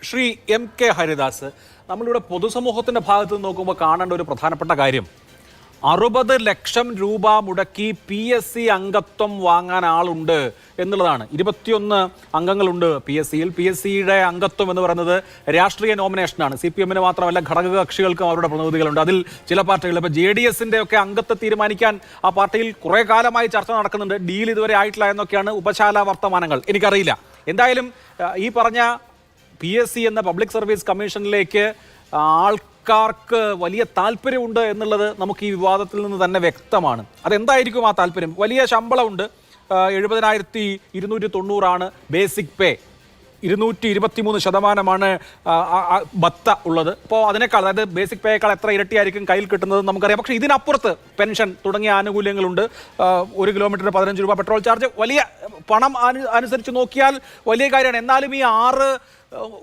Shri MK. Haridas, നമ്മളിവിടെ പൊതുസമൂഹത്തിന്റെ ഭാഗത്ത് നിന്ന് നോക്കുമ്പോൾ കാണേണ്ട ഒരു പ്രധാനപ്പെട്ട കാര്യം 60 ലക്ഷം രൂപ മുടക്കി PSC അംഗത്വം വാങ്ങാൻ ആളുണ്ട് എന്നുള്ളതാണ്. 21 അംഗങ്ങളുണ്ട് PSCയിൽ. PSCയുടെ അംഗത്വം എന്ന് പറയുന്നത് രാഷ്ട്രീയ നോമിനേഷനാണ്. CPM-ന് മാത്രമല്ല, ഘടക കക്ഷികൾക്കും അവരുടെ പ്രതിനിധികളുണ്ട്. അതിൽ ചില പാർട്ടികൾ, ഇപ്പോൾ JDS-ന്റെ ഒക്കെ അംഗത്തെ തീരുമാനിക്കാൻ ആ പാർട്ടിയിൽ കുറെ കാലമായി ചർച്ച നടക്കുന്നുണ്ട്. ഡീൽ ഇതുവരെ ആയിട്ടില്ല എന്നൊക്കെയാണ് ഉപശാല വർത്തമാനങ്ങൾ. എനിക്കറിയില്ല. എന്തായാലും ഈ പറഞ്ഞ PSC എന്ന പബ്ലിക് സർവീസ് കമ്മീഷനിലേക്ക് ആൾക്കാർക്ക് വലിയ താല്പര്യമുണ്ട് എന്നുള്ളത് നമുക്ക് ഈ വിവാദത്തിൽ നിന്ന് തന്നെ വ്യക്തമാണ്. അതെന്തായിരിക്കും ആ താല്പര്യം? വലിയ ശമ്പളമുണ്ട്. 70,290 ബേസിക് പേ. 223% ബത്ത ഉള്ളത്. അപ്പോൾ അതിനേക്കാൾ, അതായത് ബേസിക് പേയേക്കാൾ എത്ര ഇരട്ടിയായിരിക്കും കയ്യിൽ കിട്ടുന്നത് നമുക്കറിയാം. പക്ഷേ ഇതിനപ്പുറത്ത് പെൻഷൻ തുടങ്ങിയ ആനുകൂല്യങ്ങളുണ്ട്. 1 കിലോമീറ്ററിന് 15 രൂപ പെട്രോൾ ചാർജ്. വലിയ പണം അനുസരിച്ച് നോക്കിയാൽ വലിയ കാര്യമാണ്. എന്നാലും ഈ 6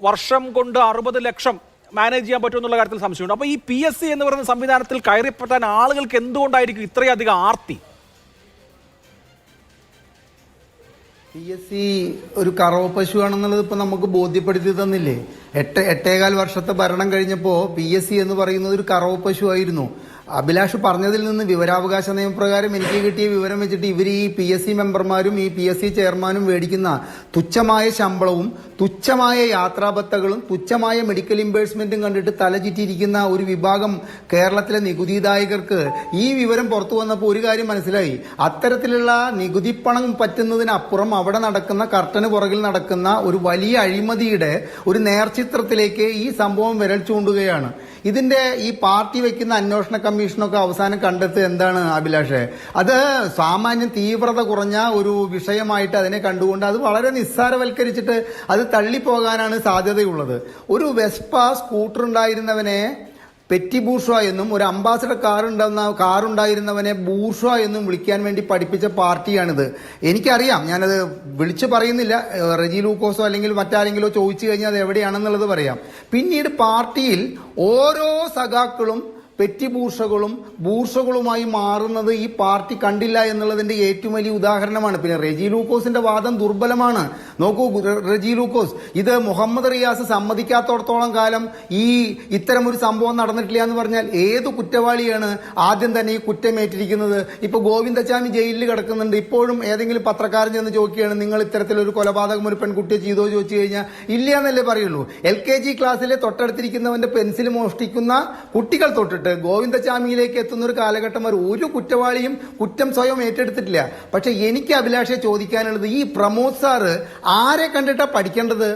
വർഷം കൊണ്ട് 60 ലക്ഷം മാനേജ് ചെയ്യാൻ പറ്റുമെന്നുള്ള കാര്യത്തിൽ സംശയമുണ്ട്. അപ്പോൾ ഈ PSC എന്ന് പറയുന്ന സംവിധാനത്തിൽ കയറിപ്പറ്റാൻ ആളുകൾക്ക് എന്തുകൊണ്ടായിരിക്കും ഇത്രയധികം ആർത്തി? PSC ഒരു കറവ പശുവാണെന്നുള്ളത് ഇപ്പൊ നമുക്ക് ബോധ്യപ്പെടുത്തി തന്നില്ലേ? 8.25 വർഷത്തെ ഭരണം കഴിഞ്ഞപ്പോൾ PSC എന്ന് പറയുന്നത് ഒരു കറവ പശുവായിരുന്നു. അഭിലാഷ് പറഞ്ഞതിൽ നിന്ന് വിവരാവകാശ നിയമപ്രകാരം എനിക്ക് കിട്ടിയ വിവരം വെച്ചിട്ട് ഇവർ ഈ PSC മെമ്പർമാരും ഈ PSC ചെയർമാനും മേടിക്കുന്ന തുച്ഛമായ ശമ്പളവും തുച്ഛമായ യാത്രാബത്തകളും തുച്ഛമായ മെഡിക്കൽ ഇംബേഴ്സ്മെന്റും കണ്ടിട്ട് തലചുറ്റിയിരിക്കുന്ന ഒരു വിഭാഗം കേരളത്തിലെ നികുതിദായകർക്ക് ഈ വിവരം പുറത്തു വന്നപ്പോൾ ഒരു കാര്യം മനസ്സിലായി. അത്തരത്തിലുള്ള നികുതിപ്പണം പറ്റുന്നതിനപ്പുറം അവിടെ നടക്കുന്ന കർട്ടന് പുറകിൽ നടക്കുന്ന ഒരു വലിയ അഴിമതിയുടെ ഒരു നേർചിത്രത്തിലേക്ക് ഈ സംഭവം വിരൽ ചൂണ്ടുകയാണ്. ഇതിന്റെ ഈ പാർട്ടി വെക്കുന്ന അന്വേഷണ കമ്മീഷനൊക്കെ അവസാനം കണ്ടെത്തുക എന്താണ് അഭിലാഷേ? അത് സാമാന്യം തീവ്രത കുറഞ്ഞ ഒരു വിഷയമായിട്ട് അതിനെ കണ്ടുകൊണ്ട് അത് വളരെ നിസ്സാരവൽക്കരിച്ചിട്ട് അത് തള്ളിപ്പോകാനാണ് സാധ്യതയുള്ളത്. ഒരു വെസ്പ സ്കൂട്ടർ ഉണ്ടായിരുന്നവനെ പെറ്റി ബൂർഷ്വ എന്നും ഒരു അംബാസഡർ കാറുണ്ടായിരുന്നവനെ ബൂർഷ്വ എന്നും വിളിക്കാൻ വേണ്ടി പഠിപ്പിച്ച പാർട്ടിയാണിത്. എനിക്കറിയാം, ഞാനത് വിളിച്ചു പറയുന്നില്ല. റെജി ലൂക്കോസോ അല്ലെങ്കിൽ മറ്റാരെങ്കിലോ ചോദിച്ചു കഴിഞ്ഞാൽ അത് എവിടെയാണെന്നുള്ളത് പറയാം. പിന്നീട് പാർട്ടിയിൽ ഓരോ സഖാക്കളും പെറ്റി ബൂർഷകളുമായി മാറുന്നത് ഈ പാർട്ടി കണ്ടില്ല എന്നുള്ളതിന്റെ ഏറ്റവും വലിയ ഉദാഹരണമാണ്. പിന്നെ റെജി ലൂക്കോസിന്റെ വാദം ദുർബലമാണ്. നോക്കൂ റെജി ലൂക്കോസ്, ഇത് മുഹമ്മദ് റിയാസ് സമ്മതിക്കാത്തോടത്തോളം കാലം ഇത്തരം ഒരു സംഭവം നടന്നിട്ടില്ല എന്ന് പറഞ്ഞാൽ ഏത് കുറ്റവാളിയാണ് ആദ്യം തന്നെ ഈ കുറ്റമേറ്റിരിക്കുന്നത്? ഇപ്പൊ ഗോവിന്ദച്ചാമി ജയിലിൽ കിടക്കുന്നുണ്ട്. ഇപ്പോഴും ഏതെങ്കിലും പത്രക്കാരൻ ചെന്ന് ചോദിക്കുകയാണ്, നിങ്ങൾ ഇത്തരത്തിലൊരു കൊലപാതകം ഒരു പെൺകുട്ടിയെ ചെയ്തോ ചോദിച്ചു കഴിഞ്ഞാൽ ഇല്ല എന്നല്ലേ പറയുള്ളൂ. LKG ക്ലാസ്സിലെ തൊട്ടടുത്തിരിക്കുന്നവന്റെ പെൻസിൽ മോഷ്ടിക്കുന്ന കുട്ടികൾ തൊട്ടിട്ട് ഗോവിന്ദചാമിയിലേക്ക് എത്തുന്ന ഒരു കാലഘട്ടം വരെ ഒരു കുറ്റവാളിയും കുറ്റം സ്വയം ഏറ്റെടുത്തിട്ടില്ല. പക്ഷെ എനിക്ക് അഭിലാഷെ ചോദിക്കാനുള്ളത്, ഈ പ്രമോദ് സാറ് ആരെ കണ്ടിട്ടാ പഠിക്കേണ്ടത്?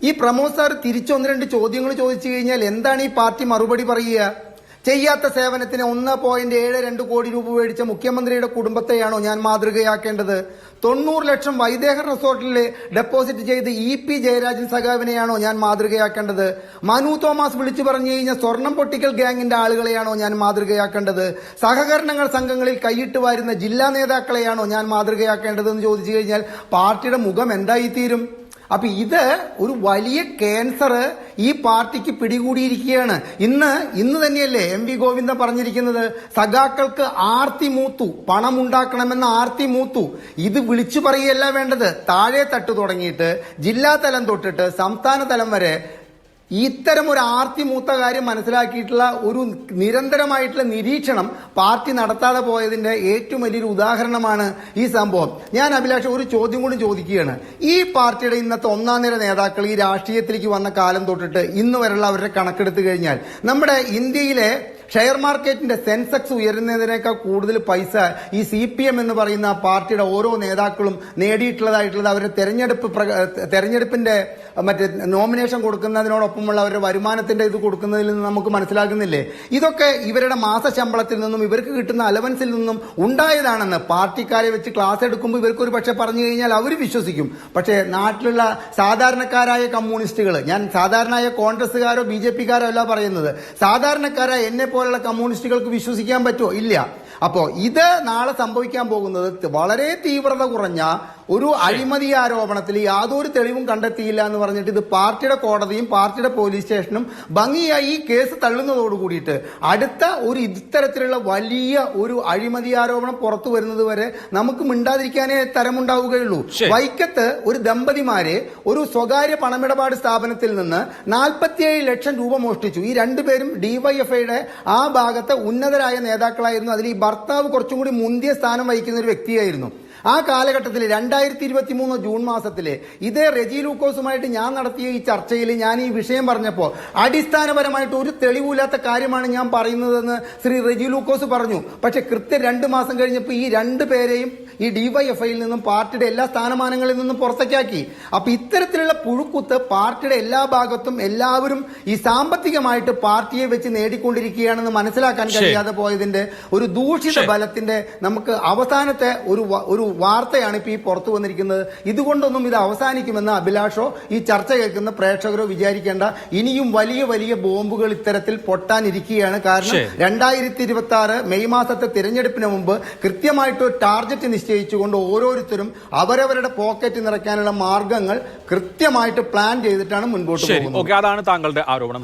ഈ പ്രമോദ് സാർ തിരിച്ച് 1-2 ചോദ്യങ്ങൾ ചോദിച്ചു കഴിഞ്ഞാൽ എന്താണ് ഈ പാർട്ടി മറുപടി പറയുക? ചെയ്യാത്ത സേവനത്തിന് 1.72 കോടി രൂപ മേടിച്ച മുഖ്യമന്ത്രിയുടെ കുടുംബത്തെയാണോ ഞാൻ മാതൃകയാക്കേണ്ടത്? 90 ലക്ഷം വൈദേഹ റിസോർട്ടിൽ ഡെപ്പോസിറ്റ് ചെയ്ത് EP ജയരാജൻ സഖാവിനെയാണോ ഞാൻ മാതൃകയാക്കേണ്ടത്? മനു തോമസ് വിളിച്ചു പറഞ്ഞു കഴിഞ്ഞാൽ സ്വർണം പൊട്ടിക്കൽ ഗ്യാങ്ങിന്റെ ആളുകളെയാണോ ഞാൻ മാതൃകയാക്കേണ്ടത്? സഹകരണങ്ങൾ സംഘങ്ങളിൽ കൈയിട്ട് വാരുന്ന ജില്ലാ നേതാക്കളെയാണോ ഞാൻ മാതൃകയാക്കേണ്ടതെന്ന് ചോദിച്ചു കഴിഞ്ഞാൽ പാർട്ടിയുടെ മുഖം എന്തായിത്തീരും? അപ്പൊ ഇത് ഒരു വലിയ ക്യാൻസർ ഈ പാർട്ടിക്ക് പിടികൂടിയിരിക്കുകയാണ്. ഇന്ന് തന്നെയല്ലേ MV ഗോവിന്ദൻ പറഞ്ഞിരിക്കുന്നത്, സഖാക്കൾക്ക് ആർത്തി മൂത്തു, പണം ഉണ്ടാക്കണമെന്ന ആർത്തി മൂത്തു. ഇത് വിളിച്ചു പറയുകയല്ല വേണ്ടത്. താഴെ തട്ട് തുടങ്ങിയിട്ട് ജില്ലാ തലം തൊട്ടിട്ട് സംസ്ഥാന തലം വരെ ഇത്തരം ഒരു ആർത്തി മൂത്ത കാര്യം മനസ്സിലാക്കിയിട്ടുള്ള ഒരു നിരന്തരമായിട്ടുള്ള നിരീക്ഷണം പാർട്ടി നടത്താതെ പോയതിന്റെ ഏറ്റവും വലിയൊരു ഉദാഹരണമാണ് ഈ സംഭവം. ഞാൻ അഭിലാഷ് ഒരു ചോദ്യം കൂടി ചോദിക്കുകയാണ്. ഈ പാർട്ടിയുടെ ഇന്നത്തെ 1ാം നിര നേതാക്കൾ ഈ രാഷ്ട്രീയത്തിലേക്ക് വന്ന കാലം തൊട്ടിട്ട് ഇന്ന് വരെയുള്ള അവരുടെ കണക്കെടുത്തു കഴിഞ്ഞാൽ നമ്മുടെ ഇന്ത്യയിലെ ഷെയർ മാർക്കറ്റിന്റെ സെൻസെക്സ് ഉയരുന്നതിനേക്കാൾ കൂടുതൽ പൈസ ഈ CPM എന്ന് പറയുന്ന പാർട്ടിയുടെ ഓരോ നേതാക്കളും നേടിയിട്ടുള്ളതായിട്ടുള്ളത് അവരുടെ തെരഞ്ഞെടുപ്പിന്റെ മറ്റേ നോമിനേഷൻ കൊടുക്കുന്നതിനോടൊപ്പമുള്ള അവരുടെ വരുമാനത്തിന്റെ ഇത് കൊടുക്കുന്നതിൽ നിന്ന് നമുക്ക് മനസ്സിലാകുന്നില്ലേ? ഇതൊക്കെ ഇവരുടെ മാസശമ്പളത്തിൽ നിന്നും ഇവർക്ക് കിട്ടുന്ന അലവൻസിൽ നിന്നും ഉണ്ടായതാണെന്ന് പാർട്ടിക്കാരെ വെച്ച് ക്ലാസ് എടുക്കുമ്പോൾ ഇവർക്ക് ഒരു പക്ഷെ പറഞ്ഞു കഴിഞ്ഞാൽ അവർ വിശ്വസിക്കും. പക്ഷേ നാട്ടിലുള്ള സാധാരണക്കാരായ കമ്മ്യൂണിസ്റ്റുകൾ, ഞാൻ സാധാരണയായ കോൺഗ്രസ്സുകാരോ BJP-കാരോ അല്ല പറയുന്നത്, സാധാരണക്കാരായ എന്നെ പോലുള്ള കമ്മ്യൂണിസ്റ്റുകൾക്ക് വിശ്വസിക്കാൻ പറ്റുമോ? ഇല്ല. അപ്പോൾ ഇത് നാളെ സംഭവിക്കാൻ പോകുന്നത് വളരെ തീവ്രത കുറഞ്ഞ ഒരു അഴിമതി ആരോപണത്തിൽ യാതൊരു തെളിവും കണ്ടെത്തിയില്ല എന്ന് പറഞ്ഞിട്ട് ഇത് പാർട്ടിയുടെ കോടതിയും പാർട്ടിയുടെ പോലീസ് സ്റ്റേഷനും ഭംഗിയായി ഈ കേസ് തള്ളുന്നതോട് കൂടിയിട്ട് അടുത്ത ഒരു ഇത്തരത്തിലുള്ള വലിയ ഒരു അഴിമതി ആരോപണം പുറത്തു വരുന്നത് വരെ നമുക്ക് മിണ്ടാതിരിക്കാനേ തരമുണ്ടാവുകയുള്ളൂ. വൈക്കത്ത് ഒരു ദമ്പതിമാരെ ഒരു സ്വകാര്യ പണമിടപാട് സ്ഥാപനത്തിൽ നിന്ന് 47 ലക്ഷം രൂപ മോഷ്ടിച്ചു. ഈ രണ്ടുപേരും ഡിവൈഎഫ്ഐയുടെ ആ ഭാഗത്തെ ഉന്നതരായ നേതാക്കളായിരുന്നു. അതിൽ ഈ ഭർത്താവ് കുറച്ചും കൂടി മുന്തിയ സ്ഥാനം വഹിക്കുന്ന ഒരു വ്യക്തിയായിരുന്നു. ആ കാലഘട്ടത്തിൽ 2023 ജൂൺ മാസത്തില് ഇതേ റെജി ലൂക്കോസുമായിട്ട് ഞാൻ നടത്തിയ ഈ ചർച്ചയിൽ ഞാൻ ഈ വിഷയം പറഞ്ഞപ്പോൾ അടിസ്ഥാനപരമായിട്ട് ഒരു തെളിവില്ലാത്ത കാര്യമാണ് ഞാൻ പറയുന്നതെന്ന് ശ്രീ റെജി ലൂക്കോസ് പറഞ്ഞു. പക്ഷെ കൃത്യം 2 മാസം കഴിഞ്ഞപ്പോൾ ഈ 2 പേരെയും ഈ ഡിവൈഎഫ്ഐയിൽ നിന്നും പാർട്ടിയുടെ എല്ലാ സ്ഥാനമാനങ്ങളിൽ നിന്നും പുറത്തേക്കാക്കി. അപ്പൊ ഇത്തരത്തിലുള്ള പുഴുക്കുത്ത് പാർട്ടിയുടെ എല്ലാ ഭാഗത്തും എല്ലാവരും ഈ സാമ്പത്തികമായിട്ട് പാർട്ടിയെ വെച്ച് നേടിക്കൊണ്ടിരിക്കുകയാണെന്ന് മനസ്സിലാക്കാൻ കഴിയാതെ പോയതിന്റെ ഒരു ദൂഷിത ബലത്തിന്റെ നമുക്ക് അവസാനത്തെ ഒരു വാർത്തയാണ് ഇപ്പൊ ഈ പുറത്തു വന്നിരിക്കുന്നത്. ഇതുകൊണ്ടൊന്നും ഇത് അവസാനിക്കുമെന്ന് അഭിലാഷോ ഈ ചർച്ച കേൾക്കുന്ന പ്രേക്ഷകരോ വിചാരിക്കേണ്ട. ഇനിയും വലിയ വലിയ ബോംബുകൾ ഇത്തരത്തിൽ പൊട്ടാനിരിക്കുകയാണ്. കാരണം 2026 മെയ് മാസത്തെ തിരഞ്ഞെടുപ്പിന് മുമ്പ് കൃത്യമായിട്ട് ഒരു ടാർഗറ്റ് നിശ്ചയിച്ചുകൊണ്ട് ഓരോരുത്തരും അവരവരുടെ പോക്കറ്റ് നിറയ്ക്കാനുള്ള മാർഗങ്ങൾ കൃത്യമായിട്ട് പ്ലാൻ ചെയ്തിട്ടാണ് മുൻപോട്ട് പോകുന്നത്. അതാണ് താങ്കളുടെ ആരോപണം.